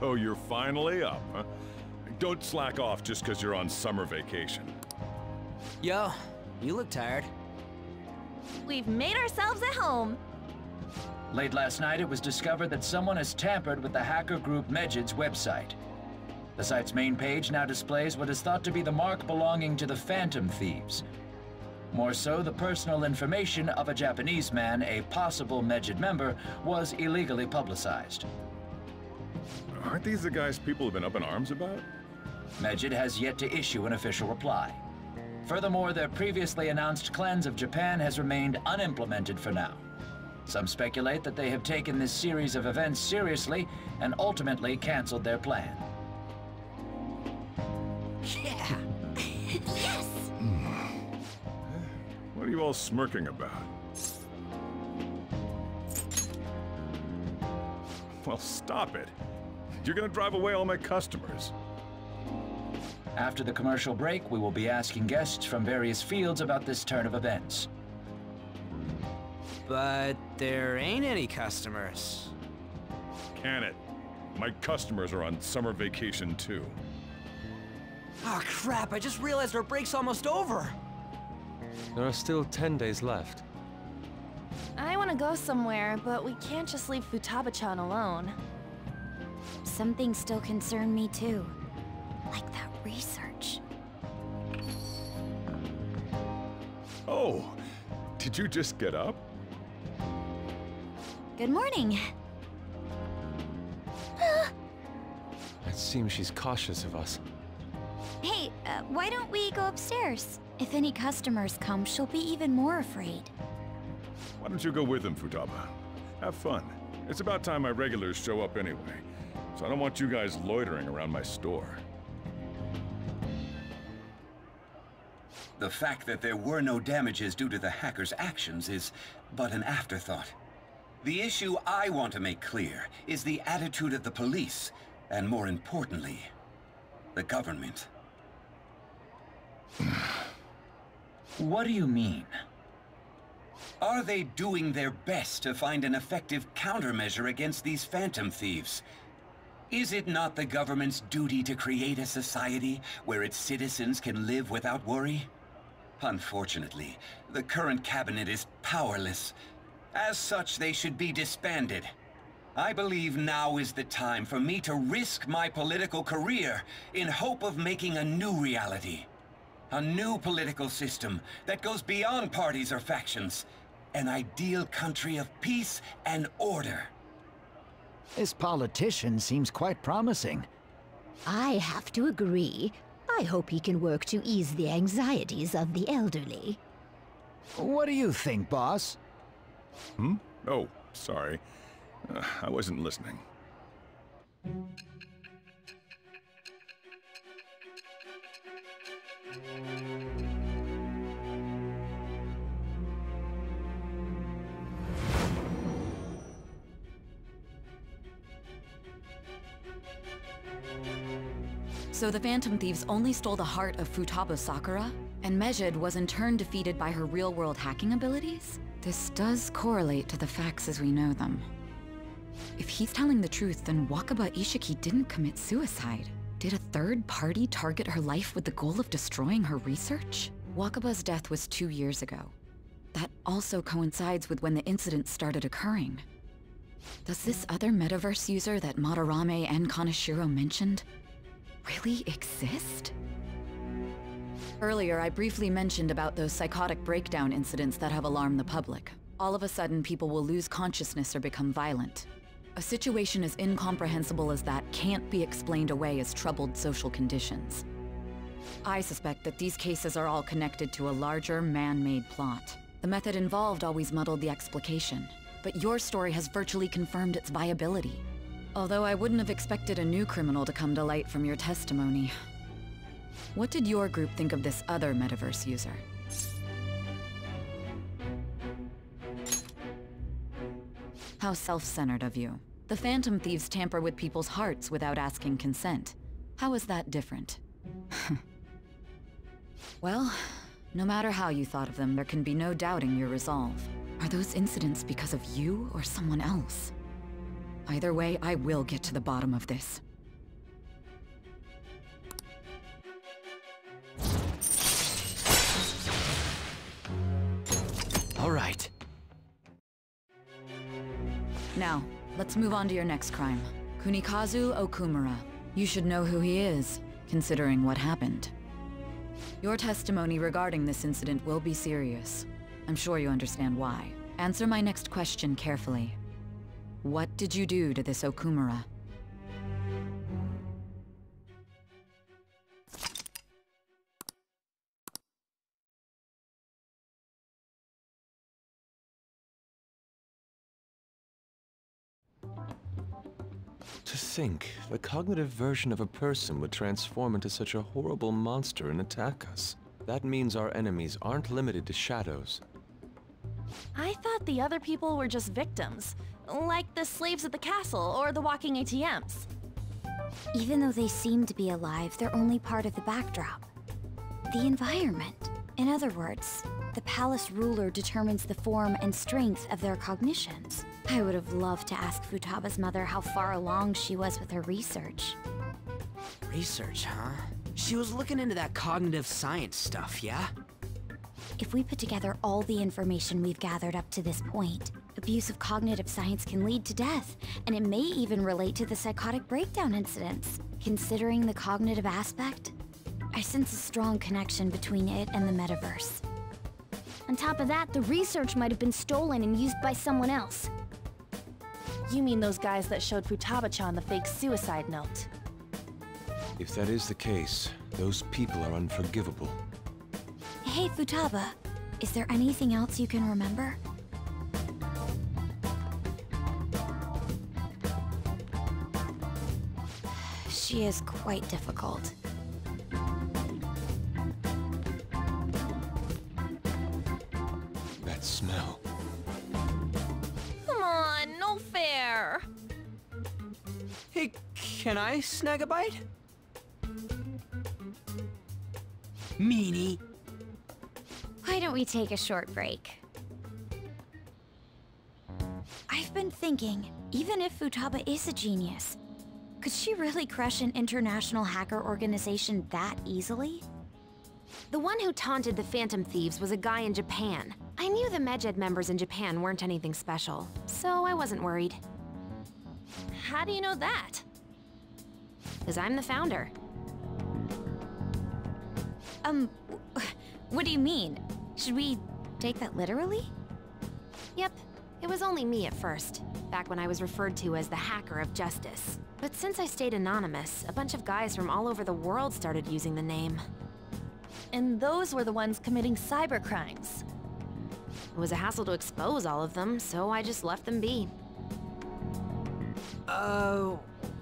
So you're finally up, huh? Don't slack off just because you're on summer vacation. Yo, you look tired. We've made ourselves at home. Late last night, it was discovered that someone has tampered with the hacker group Mejid's website. The site's main page now displays what is thought to be the mark belonging to the Phantom Thieves. More so, the personal information of a Japanese man, a possible Mejid member, was illegally publicized. Aren't these the guys people have been up in arms about? Mejid has yet to issue an official reply. Furthermore, their previously announced cleanse of Japan has remained unimplemented for now. Some speculate that they have taken this series of events seriously and ultimately canceled their plan. Yeah! Yes! What are you all smirking about? Well, stop it. You're gonna drive away all my customers. After the commercial break, we will be asking guests from various fields about this turn of events. But there ain't any customers. Can it? My customers are on summer vacation too. Oh crap, I just realized our break's almost over! There are still 10 days left. I want to go somewhere, but we can't just leave Futaba-chan alone. Some things still concern me too. Like that research. Oh, did you just get up? Good morning. It seems she's cautious of us. Hey, why don't we go upstairs? If any customers come, she'll be even more afraid. Why don't you go with them, Futaba? Have fun. It's about time my regulars show up anyway, so I don't want you guys loitering around my store. The fact that there were no damages due to the hackers' actions is but an afterthought. The issue I want to make clear is the attitude of the police, and more importantly, the government. What do you mean? Are they doing their best to find an effective countermeasure against these Phantom Thieves? Is it not the government's duty to create a society where its citizens can live without worry? Unfortunately, the current cabinet is powerless. As such, they should be disbanded. I believe now is the time for me to risk my political career in hope of making a new reality. A new political system that goes beyond parties or factions. An ideal country of peace and order. This politician seems quite promising. I have to agree. I hope he can work to ease the anxieties of the elderly. What do you think, boss? Hmm? Oh, sorry. I wasn't listening. So the Phantom Thieves only stole the heart of Futaba Sakura, and Mejid was in turn defeated by her real-world hacking abilities? This does correlate to the facts as we know them. If he's telling the truth, then Wakaba Ishiki didn't commit suicide. Did a third party target her life with the goal of destroying her research? Wakaba's death was 2 years ago. That also coincides with when the incident started occurring. Does this other metaverse user that Madarame and Kaneshiro mentioned really exist? Earlier, I briefly mentioned about those psychotic breakdown incidents that have alarmed the public. All of a sudden, people will lose consciousness or become violent. A situation as incomprehensible as that can't be explained away as troubled social conditions. I suspect that these cases are all connected to a larger, man-made plot. The method involved always muddled the explication, but your story has virtually confirmed its viability. Although I wouldn't have expected a new criminal to come to light from your testimony. What did your group think of this other metaverse user? How self-centered of you. The Phantom Thieves tamper with people's hearts without asking consent. How is that different? Well, no matter how you thought of them, there can be no doubting your resolve. Are those incidents because of you or someone else? Either way, I will get to the bottom of this. All right. Now, let's move on to your next crime. Kunikazu Okumura. You should know who he is, considering what happened. Your testimony regarding this incident will be serious. I'm sure you understand why. Answer my next question carefully. What did you do to this Okumura? To think, the cognitive version of a person would transform into such a horrible monster and attack us. That means our enemies aren't limited to shadows. I thought the other people were just victims, like the slaves at the castle or the walking ATMs. Even though they seem to be alive, they're only part of the backdrop. The environment. In other words, the palace ruler determines the form and strength of their cognitions. I would have loved to ask Futaba's mother how far along she was with her research. Research, huh? She was looking into that cognitive science stuff, yeah? If we put together all the information we've gathered up to this point, abuse of cognitive science can lead to death, and it may even relate to the psychotic breakdown incidents. Considering the cognitive aspect, I sense a strong connection between it and the metaverse. On top of that, the research might have been stolen and used by someone else. You mean those guys that showed Futaba-chan the fake suicide note? If that is the case, those people are unforgivable. Hey, Futaba, is there anything else you can remember? She is quite difficult. That smell. Come on, no fair! Hey, can I snag a bite? Meanie. Why don't we take a short break? I've been thinking, even if Futaba is a genius, could she really crush an international hacker organization that easily? The one who taunted the Phantom Thieves was a guy in Japan. I knew the Medjed members in Japan weren't anything special, so I wasn't worried. How do you know that? Because I'm the founder. What do you mean? Should we take that literally? Yep, it was only me at first, back when I was referred to as the Hacker of Justice. But since I stayed anonymous, a bunch of guys from all over the world started using the name. And those were the ones committing cybercrimes. It was a hassle to expose all of them, so I just left them be.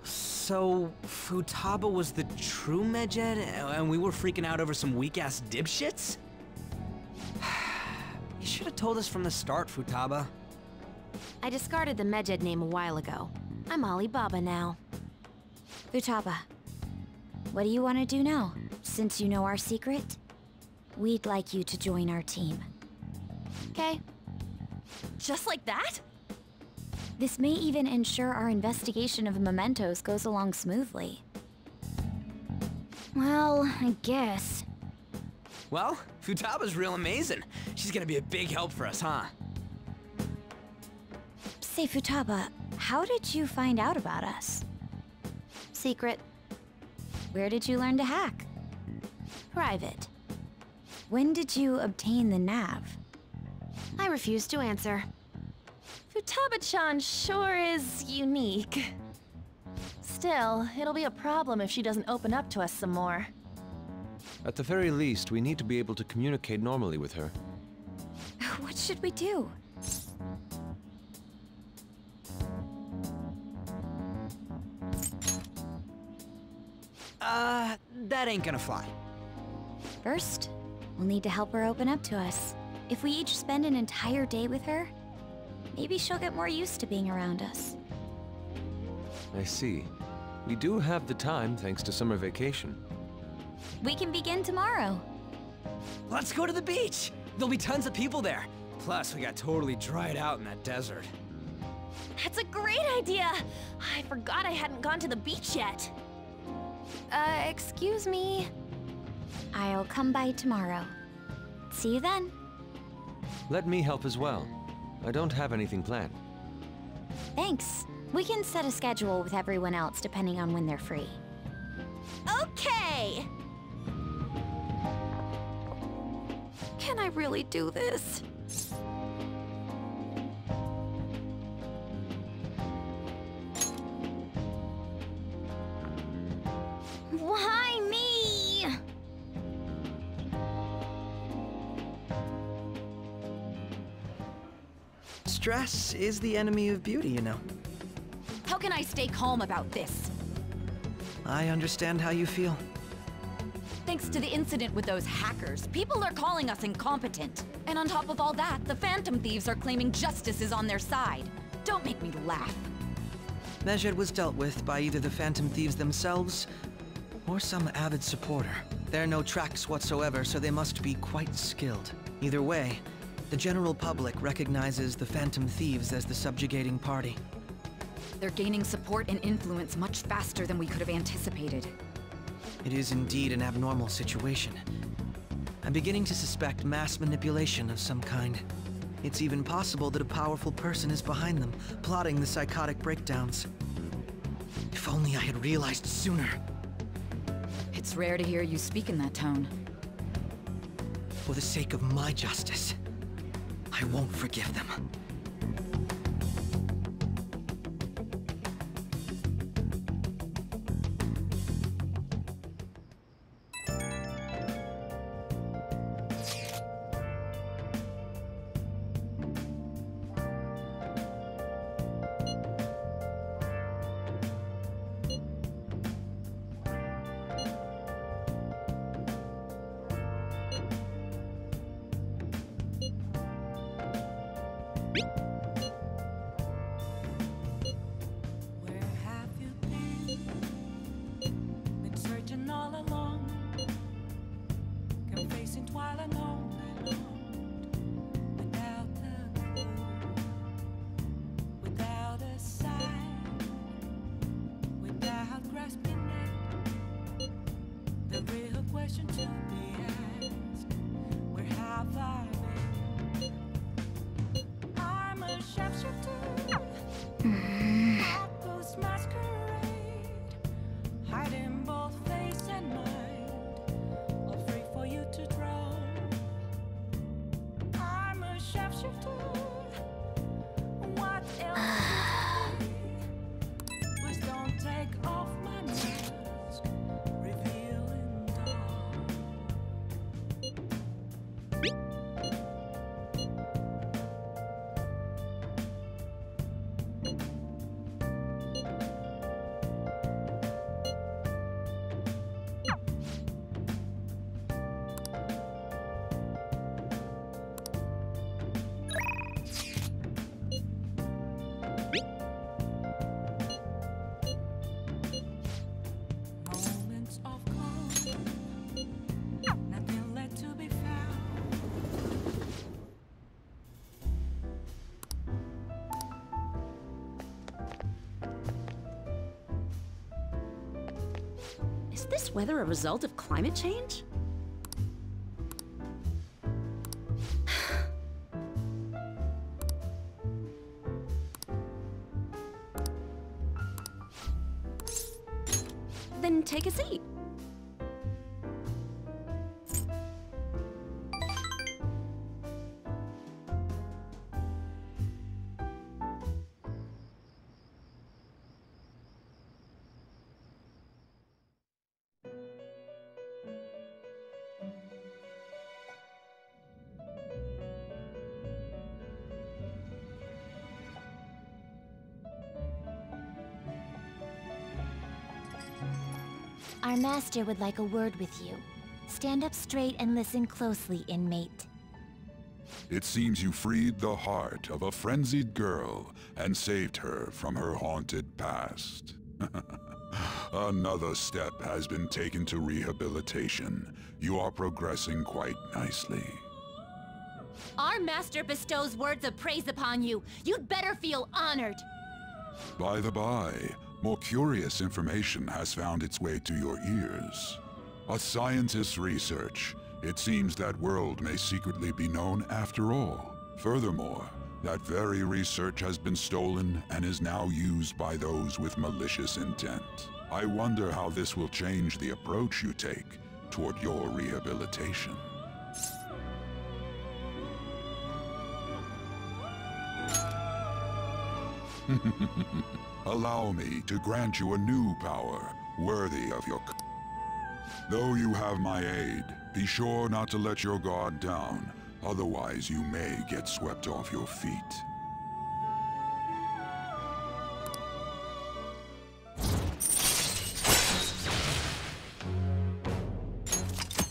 So Futaba was the true Medjed, and we were freaking out over some weak-ass dipshits? You should have told us from the start, Futaba. I discarded the Medjed name a while ago. I'm Alibaba now. Futaba, what do you want to do now? Since you know our secret, we'd like you to join our team. Okay. Just like that? This may even ensure our investigation of mementos goes along smoothly. Well, I guess. Well, Futaba's real amazing. She's gonna be a big help for us, huh? Say, Futaba, how did you find out about us? Secret. Where did you learn to hack? Private. When did you obtain the nav? I refuse to answer. Futaba-chan sure is unique. Still, it'll be a problem if she doesn't open up to us some more. At the very least, we need to be able to communicate normally with her. What should we do? That ain't gonna fly. First, we'll need to help her open up to us. If we each spend an entire day with her, maybe she'll get more used to being around us. I see. We do have the time thanks to summer vacation. We can begin tomorrow. Let's go to the beach! There'll be tons of people there. Plus, we got totally dried out in that desert. That's a great idea! I forgot I hadn't gone to the beach yet. Excuse me? I'll come by tomorrow. See you then. Let me help as well. I don't have anything planned. Thanks. We can set a schedule with everyone else depending on when they're free. Okay! Can I really do this? Why me? Stress is the enemy of beauty, you know. How can I stay calm about this? I understand how you feel. Thanks to the incident with those hackers, people are calling us incompetent. And on top of all that, the Phantom Thieves are claiming justice is on their side. Don't make me laugh. Mejed was dealt with by either the Phantom Thieves themselves or some avid supporter. There are no tracks whatsoever, so they must be quite skilled. Either way, the general public recognizes the Phantom Thieves as the subjugating party. They're gaining support and influence much faster than we could have anticipated. It is indeed an abnormal situation. I'm beginning to suspect mass manipulation of some kind. It's even possible that a powerful person is behind them, plotting the psychotic breakdowns. If only I had realized sooner. It's rare to hear you speak in that tone. For the sake of my justice, I won't forgive them. Is this weather a result of climate change? Then take a seat. Our master would like a word with you. Stand up straight and listen closely, inmate. It seems you freed the heart of a frenzied girl and saved her from her haunted past. Another step has been taken to rehabilitation. You are progressing quite nicely. Our master bestows words of praise upon you. You'd better feel honored. By the by, more curious information has found its way to your ears. A scientist's research It seems that world may secretly be known after all. Furthermore, that very research has been stolen and is now used by those with malicious intent. I wonder how this will change the approach you take toward your rehabilitation. Allow me to grant you a new power worthy of your... Though you have my aid, be sure not to let your guard down. Otherwise, you may get swept off your feet.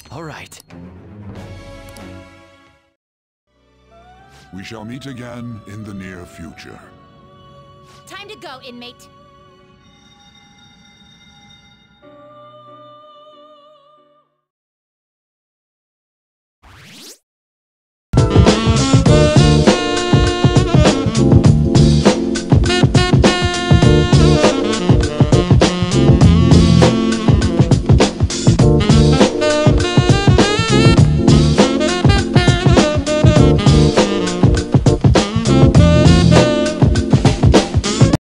All right. We shall meet again in the near future. Time to go, inmate.